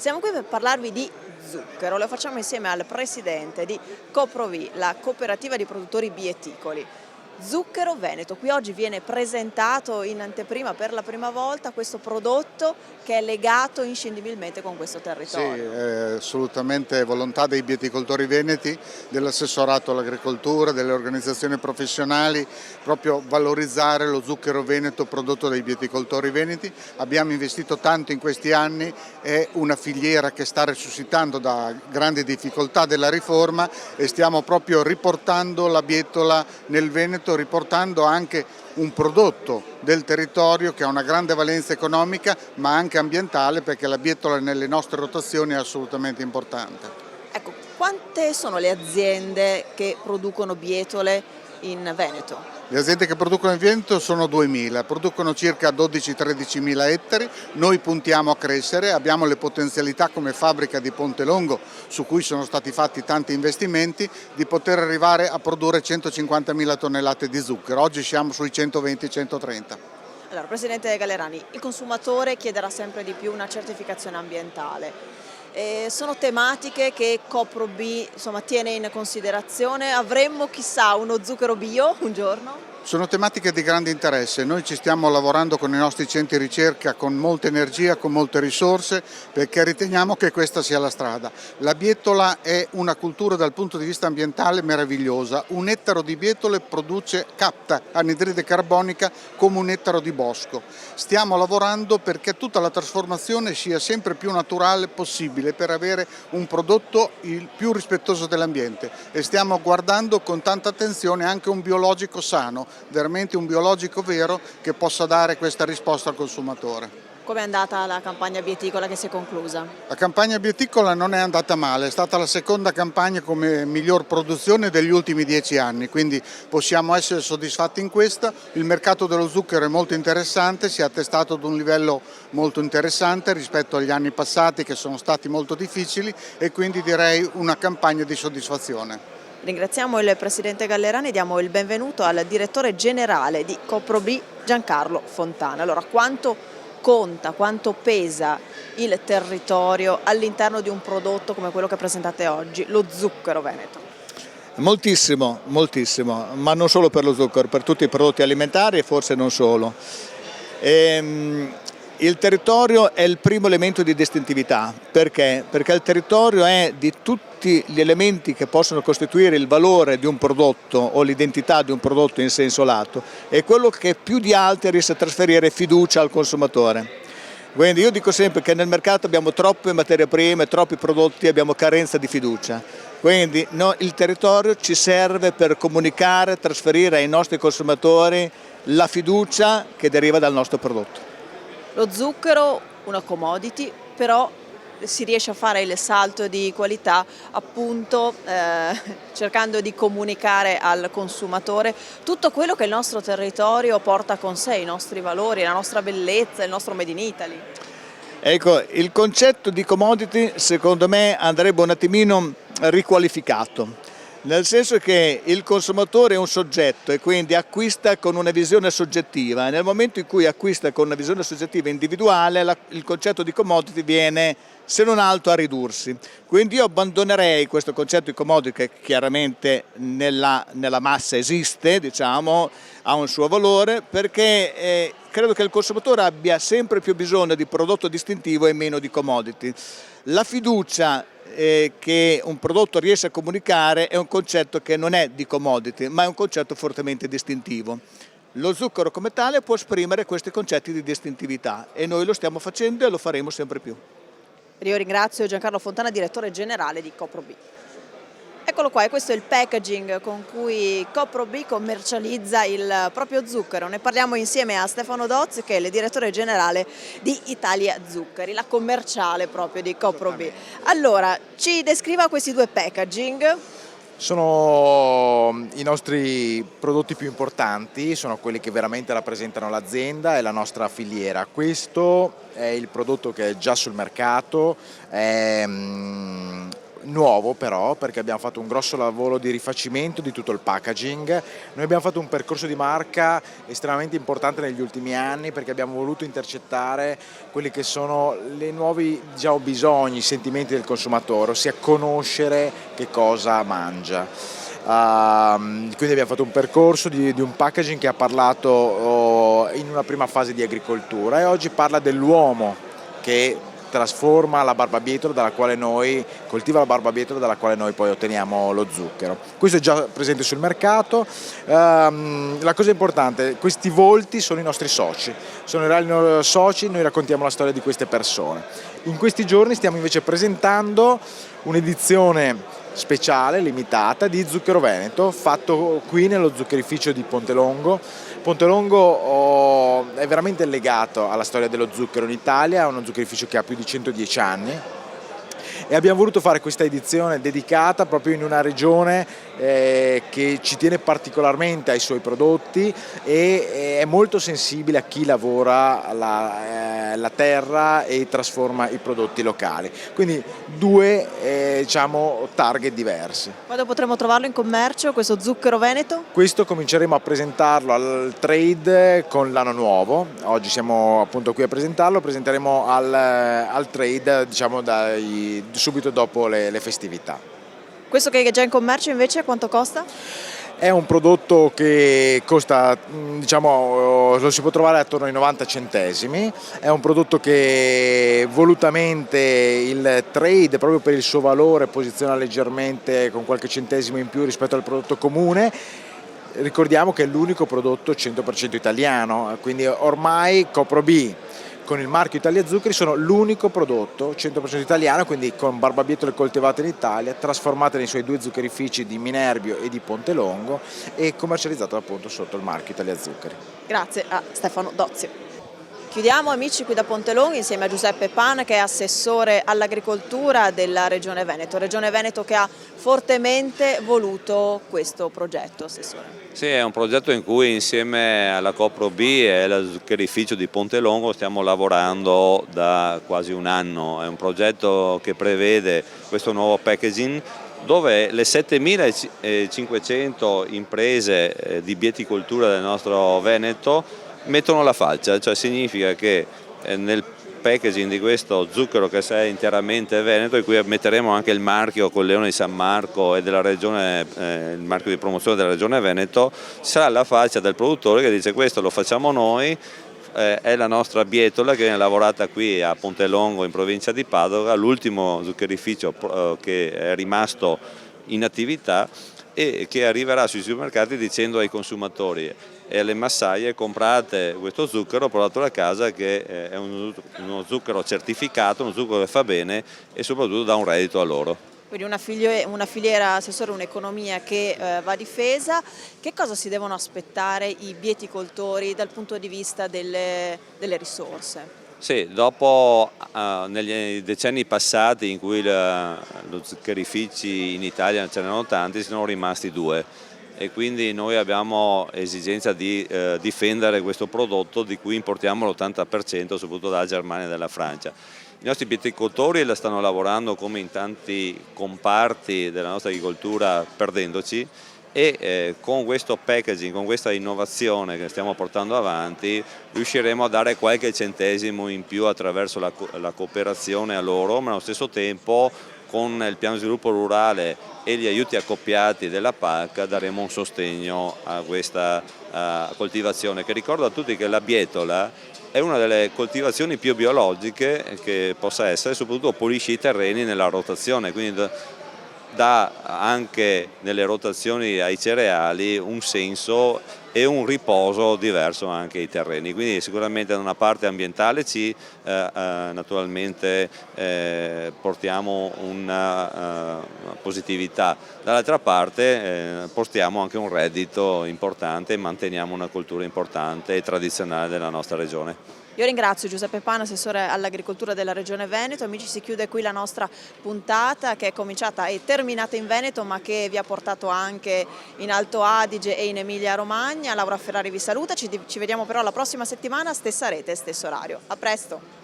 Siamo qui per parlarvi di zucchero, lo facciamo insieme al presidente di Coprovi, la cooperativa di produttori bieticoli. Zucchero Veneto, qui oggi viene presentato in anteprima per la prima volta questo prodotto che è legato inscindibilmente con questo territorio. Sì, è assolutamente volontà dei bieticoltori veneti, dell'assessorato all'agricoltura, delle organizzazioni professionali, proprio valorizzare lo zucchero veneto prodotto dai bieticoltori veneti. Abbiamo investito tanto in questi anni, è una filiera che sta resuscitando da grandi difficoltà della riforma e stiamo proprio riportando la bietola nel Veneto, riportando anche un prodotto del territorio che ha una grande valenza economica ma anche ambientale, perché la bietola nelle nostre rotazioni è assolutamente importante. Ecco, quante sono le aziende che producono bietole in Veneto? Le aziende che producono in Veneto sono 2000, producono circa 12-13 mila ettari, noi puntiamo a crescere, abbiamo le potenzialità come fabbrica di Pontelongo, su cui sono stati fatti tanti investimenti, di poter arrivare a produrre 150 mila tonnellate di zucchero, oggi siamo sui 120-130. Allora, Presidente Gallerani, il consumatore chiederà sempre di più una certificazione ambientale. Sono tematiche che Coprobi tiene in considerazione? Avremmo chissà uno zucchero bio un giorno? Sono tematiche di grande interesse, noi ci stiamo lavorando con i nostri centri ricerca con molta energia, con molte risorse, perché riteniamo che questa sia la strada. La bietola è una cultura dal punto di vista ambientale meravigliosa, un ettaro di bietole capta anidride carbonica come un ettaro di bosco. Stiamo lavorando perché tutta la trasformazione sia sempre più naturale possibile per avere un prodotto il più rispettoso dell'ambiente e stiamo guardando con tanta attenzione anche un biologico sano, veramente un biologico vero che possa dare questa risposta al consumatore. Come è andata la campagna bieticola che si è conclusa? La campagna bieticola non è andata male, è stata la seconda campagna come miglior produzione degli ultimi 10 anni, quindi possiamo essere soddisfatti in questa. Il mercato dello zucchero è molto interessante, si è attestato ad un livello molto interessante rispetto agli anni passati che sono stati molto difficili e quindi direi una campagna di soddisfazione. Ringraziamo il Presidente Gallerani e diamo il benvenuto al Direttore Generale di Coprobi, Giancarlo Fontana. Allora, quanto conta, quanto pesa il territorio all'interno di un prodotto come quello che presentate oggi, lo zucchero veneto? Moltissimo, moltissimo, ma non solo per lo zucchero, per tutti i prodotti alimentari e forse non solo. Il territorio è il primo elemento di distintività, perché? Perché il territorio è di tutti gli elementi che possono costituire il valore di un prodotto o l'identità di un prodotto in senso lato, è quello che più di altri riesce a trasferire fiducia al consumatore. Quindi io dico sempre che nel mercato abbiamo troppe materie prime, troppi prodotti, abbiamo carenza di fiducia. Quindi il territorio ci serve per comunicare, trasferire ai nostri consumatori la fiducia che deriva dal nostro prodotto. Lo zucchero, una commodity, però si riesce a fare il salto di qualità appunto cercando di comunicare al consumatore tutto quello che il nostro territorio porta con sé, i nostri valori, la nostra bellezza, il nostro Made in Italy. Ecco, il concetto di commodity secondo me andrebbe un attimino riqualificato. Nel senso che il consumatore è un soggetto e quindi acquista con una visione soggettiva e nel momento in cui acquista con una visione soggettiva individuale il concetto di commodity viene se non altro a ridursi. Quindi io abbandonerei questo concetto di commodity che chiaramente nella massa esiste, diciamo, ha un suo valore perché credo che il consumatore abbia sempre più bisogno di prodotto distintivo e meno di commodity. La fiducia che un prodotto riesce a comunicare è un concetto che non è di commodity, ma è un concetto fortemente distintivo. Lo zucchero come tale può esprimere questi concetti di distintività e noi lo stiamo facendo e lo faremo sempre più. Io ringrazio Giancarlo Fontana, Direttore Generale di Coprobi. Eccolo qua, e questo è il packaging con cui Coprobi commercializza il proprio zucchero. Ne parliamo insieme a Stefano Dozzi, che è il direttore generale di Italia Zuccheri, la commerciale proprio di Coprobi. Allora, ci descriva questi due packaging. Sono i nostri prodotti più importanti, sono quelli che veramente rappresentano l'azienda e la nostra filiera. Questo è il prodotto che è già sul mercato, nuovo però, perché abbiamo fatto un grosso lavoro di rifacimento di tutto il packaging. Noi abbiamo fatto un percorso di marca estremamente importante negli ultimi anni, perché abbiamo voluto intercettare quelli che sono i nuovi, diciamo, bisogni, i sentimenti del consumatore, ossia conoscere che cosa mangia. Quindi abbiamo fatto un percorso di un packaging che ha parlato in una prima fase di agricoltura e oggi parla dell'uomo che trasforma la barbabietola dalla quale noi coltiva la barbabietola dalla quale noi poi otteniamo lo zucchero. Questo è già presente sul mercato. La cosa importante, questi volti sono i nostri soci, sono i reali soci, noi raccontiamo la storia di queste persone. In questi giorni stiamo invece presentando un'edizione speciale, limitata, di zucchero veneto, fatto qui nello zuccherificio di Pontelongo. Pontelongo è veramente legato alla storia dello zucchero in Italia, è uno zuccherificio che ha più di 110 anni e abbiamo voluto fare questa edizione dedicata proprio in una regione che ci tiene particolarmente ai suoi prodotti e è molto sensibile a chi lavora la terra e trasforma i prodotti locali. Quindi due diciamo, target diversi. Quando potremo trovarlo in commercio, questo zucchero veneto? Questo cominceremo a presentarlo al trade con l'anno nuovo, oggi siamo appunto qui a presentarlo, presenteremo al trade diciamo subito dopo le festività. Questo che è già in commercio invece quanto costa? È un prodotto che costa, diciamo, lo si può trovare attorno ai 90 centesimi, è un prodotto che volutamente il trade, proprio per il suo valore, posiziona leggermente con qualche centesimo in più rispetto al prodotto comune. Ricordiamo che è l'unico prodotto 100% italiano, quindi ormai Copro B con il marchio Italia Zuccheri sono l'unico prodotto 100% italiano, quindi con barbabietole coltivate in Italia, trasformate nei suoi due zuccherifici di Minerbio e di Pontelongo e commercializzato appunto sotto il marchio Italia Zuccheri. Grazie a Stefano Dozio. Chiudiamo amici qui da Pontelongo insieme a Giuseppe Pan che è assessore all'agricoltura della Regione Veneto che ha fortemente voluto questo progetto, assessore. Sì, è un progetto in cui insieme alla Copro B e allo zuccherificio di Pontelongo stiamo lavorando da quasi un anno. È un progetto che prevede questo nuovo packaging dove le 7.500 imprese di bieticoltura del nostro Veneto mettono la faccia, cioè significa che nel packaging di questo zucchero che è interamente veneto, e qui metteremo anche il marchio con Leone di San Marco e della regione, il marchio di promozione della regione Veneto, sarà la faccia del produttore che dice questo lo facciamo noi, è la nostra bietola che viene lavorata qui a Pontelongo in provincia di Padova, l'ultimo zuccherificio che è rimasto in attività e che arriverà sui supermercati dicendo ai consumatori e alle massaie: comprate questo zucchero, portatelo a casa che è uno zucchero certificato, uno zucchero che fa bene e soprattutto dà un reddito a loro. Quindi una filiera, assessore, un'economia che va difesa. Che cosa si devono aspettare i bieticoltori dal punto di vista delle risorse? Sì, dopo negli decenni passati in cui lo zuccherifici in Italia ce n'erano tanti, ce ne sono rimasti due e quindi noi abbiamo esigenza di difendere questo prodotto di cui importiamo l'80% soprattutto dalla Germania e dalla Francia. I nostri bieticoltori la stanno lavorando come in tanti comparti della nostra agricoltura perdendoci e con questo packaging, con questa innovazione che stiamo portando avanti riusciremo a dare qualche centesimo in più attraverso la cooperazione a loro, ma allo stesso tempo con il piano di sviluppo rurale e gli aiuti accoppiati della PAC daremo un sostegno a questa coltivazione, che ricordo a tutti che la bietola è una delle coltivazioni più biologiche che possa essere, soprattutto pulisce i terreni nella rotazione, quindi dà anche nelle rotazioni ai cereali un senso e un riposo diverso anche ai terreni, quindi sicuramente da una parte ambientale naturalmente portiamo una positività, dall'altra parte portiamo anche un reddito importante e manteniamo una cultura importante e tradizionale della nostra regione. Io ringrazio Giuseppe Pan, assessore all'agricoltura della Regione Veneto. Amici, si chiude qui la nostra puntata che è cominciata e terminata in Veneto ma che vi ha portato anche in Alto Adige e in Emilia Romagna. Laura Ferrari vi saluta, ci vediamo però la prossima settimana, stessa rete, stesso orario. A presto!